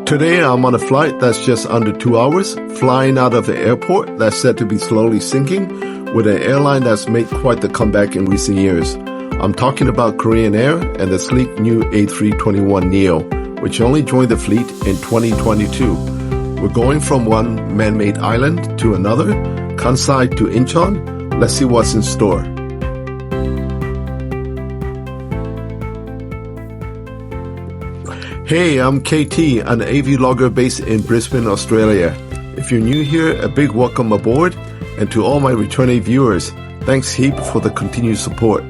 Today I'm on a flight that's just under 2 hours, flying out of an airport that's said to be slowly sinking with an airline that's made quite the comeback in recent years. I'm talking about Korean Air and the sleek new A321neo, which only joined the fleet in 2022. We're going from one man-made island to another, Kansai to Incheon. Let's see what's in store. Hey, I'm KT, an AV logger based in Brisbane, Australia. If you're new here, a big welcome aboard, and to all my returning viewers, thanks heap for the continued support.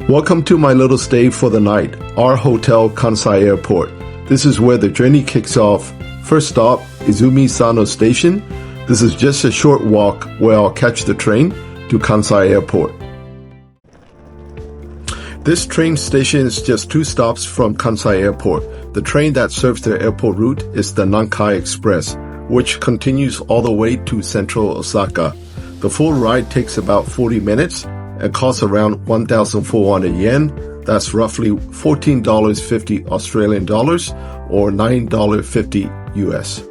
Welcome to my little stay for the night, our hotel Kansai Airport. This is where the journey kicks off. First stop, Izumi Sano Station. This is just a short walk where I'll catch the train to Kansai Airport. This train station is just 2 stops from Kansai Airport. The train that serves the airport route is the Nankai Express, which continues all the way to central Osaka. The full ride takes about 40 minutes and costs around 1,400 yen. That's roughly $14.50 Australian dollars or $9.50 US.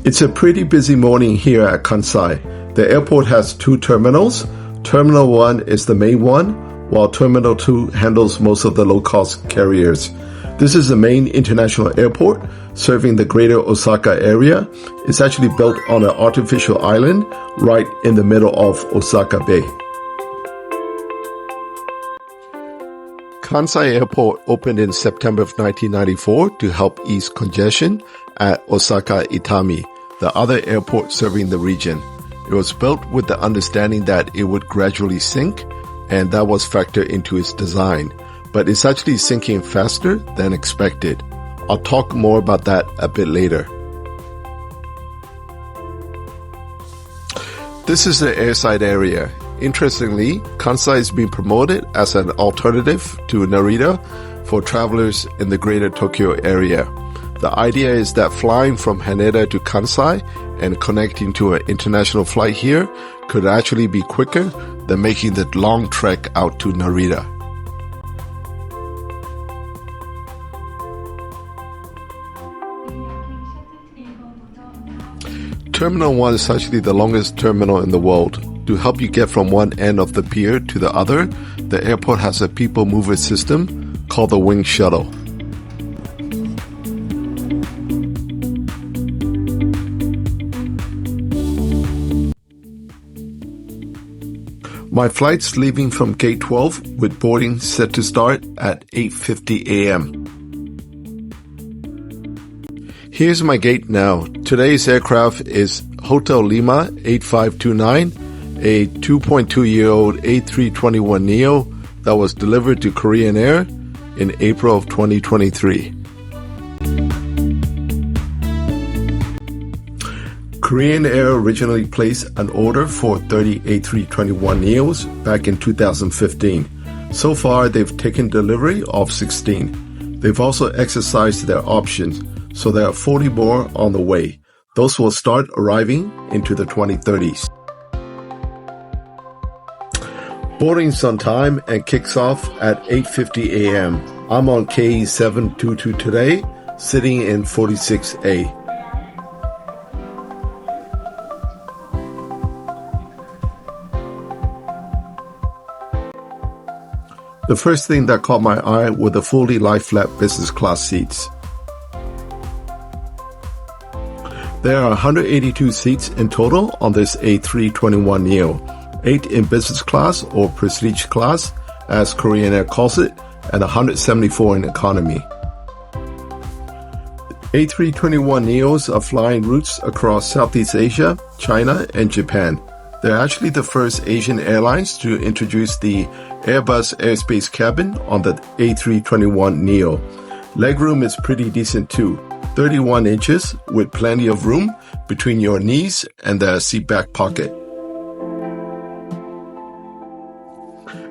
It's a pretty busy morning here at Kansai. The airport has 2 terminals. Terminal 1 is the main one, while Terminal 2 handles most of the low-cost carriers. This is the main international airport serving the greater Osaka area. It's actually built on an artificial island right in the middle of Osaka Bay. Kansai Airport opened in September of 1994 to help ease congestion at Osaka Itami, the other airport serving the region. It was built with the understanding that it would gradually sink, and that was factored into its design. But it's actually sinking faster than expected. I'll talk more about that a bit later. This is the airside area. Interestingly, Kansai is being promoted as an alternative to Narita for travelers in the greater Tokyo area. The idea is that flying from Haneda to Kansai and connecting to an international flight here could actually be quicker than making the long trek out to Narita. Terminal 1 is actually the longest terminal in the world. To help you get from one end of the pier to the other, the airport has a people mover system called the Wing Shuttle. My flight's leaving from gate 12 with boarding set to start at 8:50 a.m. Here's my gate now. Today's aircraft is Hotel Lima 8529, a 2.2-year-old A321neo that was delivered to Korean Air in April of 2023. Korean Air originally placed an order for 30 A321neos back in 2015. So far, they've taken delivery of 16. They've also exercised their options, so there are 40 more on the way. Those will start arriving into the 2030s. Boarding's on time and kicks off at 8:50 a.m. I'm on KE 722 today, sitting in 46A. The first thing that caught my eye were the fully lie-flat business class seats. There are 182 seats in total on this A321neo, 8 in business class or prestige class, as Korean Air calls it, and 174 in economy. A321neos are flying routes across Southeast Asia, China, and Japan. They're actually the first Asian airlines to introduce the Airbus Airspace cabin on the A321neo. Legroom is pretty decent too, 31 inches with plenty of room between your knees and the seat back pocket.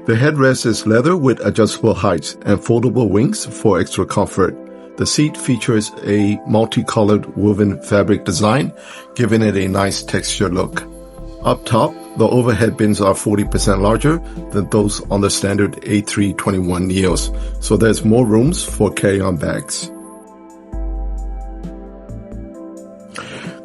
The headrest is leather with adjustable heights and foldable wings for extra comfort. The seat features a multicolored woven fabric design, giving it a nice texture look. Up top, the overhead bins are 40% larger than those on the standard A321neos, so there's more rooms for carry-on bags.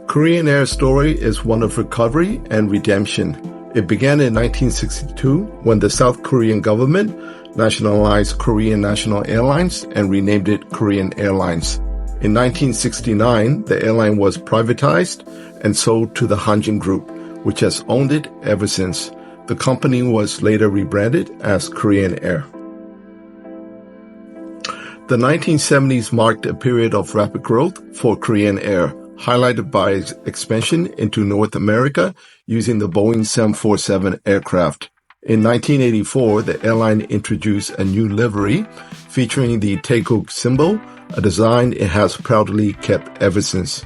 Korean Air's story is one of recovery and redemption. It began in 1962 when the South Korean government nationalized Korean National Airlines and renamed it Korean Airlines. In 1969, the airline was privatized and sold to the Hanjin Group, which has owned it ever since. The company was later rebranded as Korean Air. The 1970s marked a period of rapid growth for Korean Air, highlighted by its expansion into North America using the Boeing 747 aircraft. In 1984, the airline introduced a new livery featuring the Takeoff symbol, a design it has proudly kept ever since.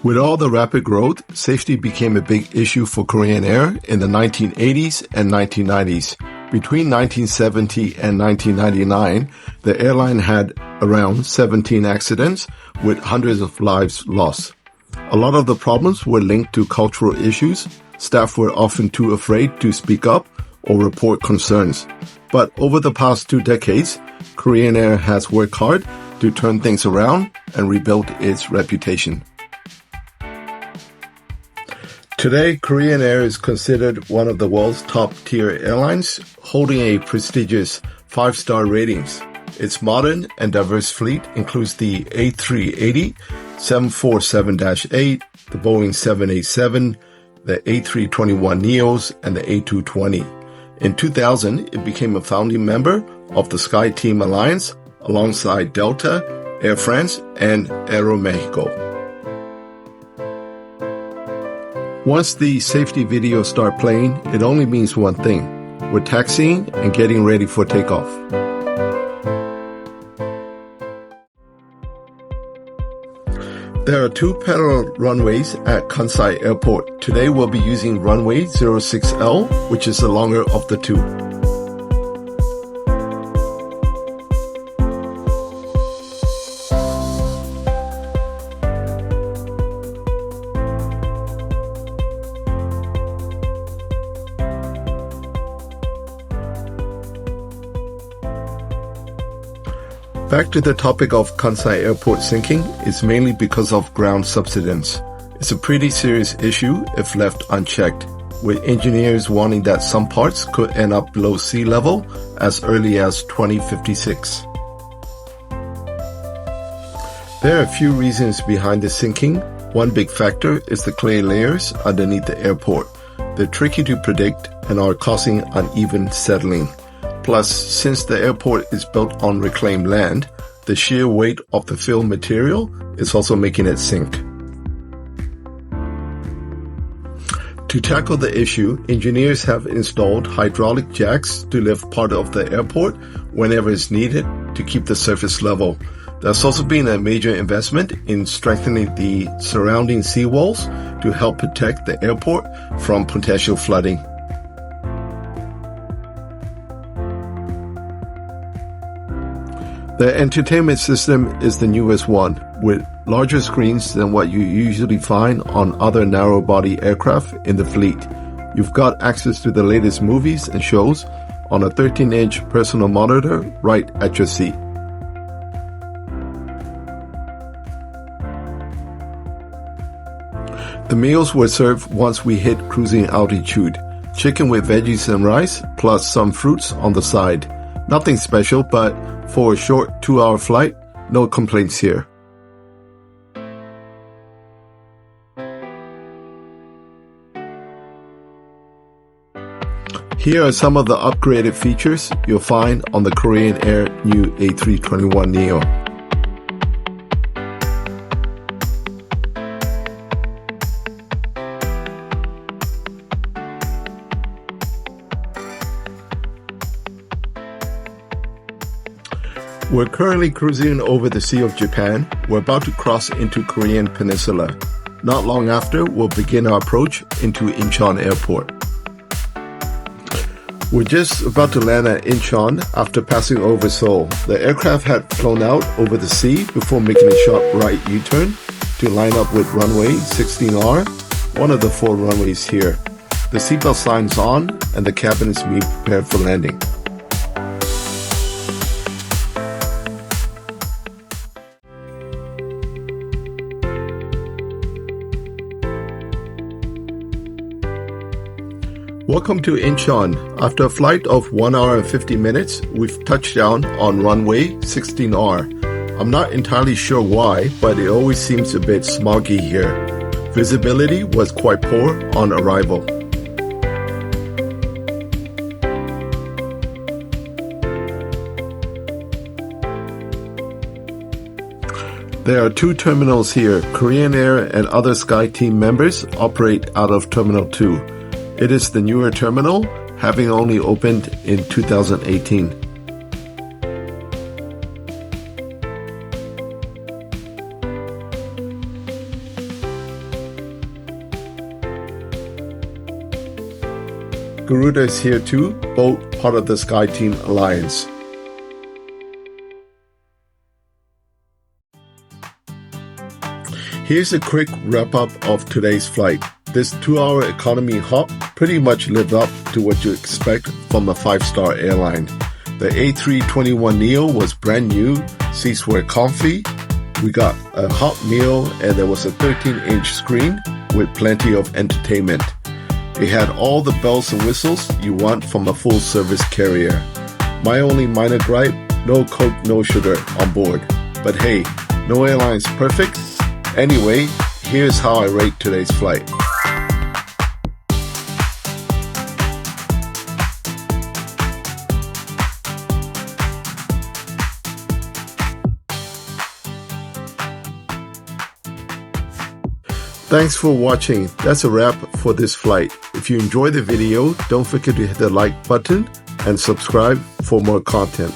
With all the rapid growth, safety became a big issue for Korean Air in the 1980s and 1990s. Between 1970 and 1999, the airline had around 17 accidents with hundreds of lives lost. A lot of the problems were linked to cultural issues. Staff were often too afraid to speak up or report concerns. But over the past 2 decades, Korean Air has worked hard to turn things around and rebuild its reputation. Today, Korean Air is considered one of the world's top-tier airlines, holding a prestigious 5-star ratings. Its modern and diverse fleet includes the A380, 747-8, the Boeing 787, the A321neos, and the A220. In 2000, it became a founding member of the SkyTeam Alliance alongside Delta, Air France, and Aeromexico. Once the safety videos start playing, it only means one thing. We're taxiing and getting ready for takeoff. There are 2 parallel runways at Kansai Airport. Today we'll be using runway 06L, which is the longer of the 2. Back to the topic of Kansai Airport sinking, it's mainly because of ground subsidence. It's a pretty serious issue if left unchecked, with engineers warning that some parts could end up below sea level as early as 2056. There are a few reasons behind the sinking. One big factor is the clay layers underneath the airport. They're tricky to predict and are causing uneven settling. Plus, since the airport is built on reclaimed land, the sheer weight of the fill material is also making it sink. To tackle the issue, engineers have installed hydraulic jacks to lift part of the airport whenever it's needed to keep the surface level. There's also been a major investment in strengthening the surrounding seawalls to help protect the airport from potential flooding. The entertainment system is the newest one, with larger screens than what you usually find on other narrow-body aircraft in the fleet. You've got access to the latest movies and shows on a 13-inch personal monitor right at your seat. The meals were served once we hit cruising altitude. Chicken with veggies and rice, plus some fruits on the side. Nothing special, but for a short 2-hour flight, no complaints here. Here are some of the upgraded features you'll find on the Korean Air new A321neo. We're currently cruising over the Sea of Japan. We're about to cross into Korean Peninsula. Not long after, we'll begin our approach into Incheon Airport. We're just about to land at Incheon after passing over Seoul. The aircraft had flown out over the sea before making a sharp right U-turn to line up with runway 16R one of the 4 runways here. The seatbelt sign's on and the cabin is being prepared for landing. Welcome to Incheon. After a flight of 1 hour and 50 minutes, we've touched down on runway 16R. I'm not entirely sure why, but it always seems a bit smoggy here. Visibility was quite poor on arrival. There are 2 terminals here. Korean Air and other Sky Team members operate out of Terminal 2. It is the newer terminal, having only opened in 2018. Garuda is here too, both part of the Sky Team Alliance. Here's a quick wrap-up of today's flight. This 2-hour economy hop pretty much lived up to what you expect from a 5-star airline. The A321neo was brand new, seats were comfy, we got a hot meal, and there was a 13-inch screen with plenty of entertainment. It had all the bells and whistles you want from a full-service carrier. My only minor gripe, no Coke, no sugar on board. But hey, no airline's perfect. Anyway, here's how I rate today's flight. Thanks for watching. That's a wrap for this flight. If you enjoyed the video, don't forget to hit the like button and subscribe for more content.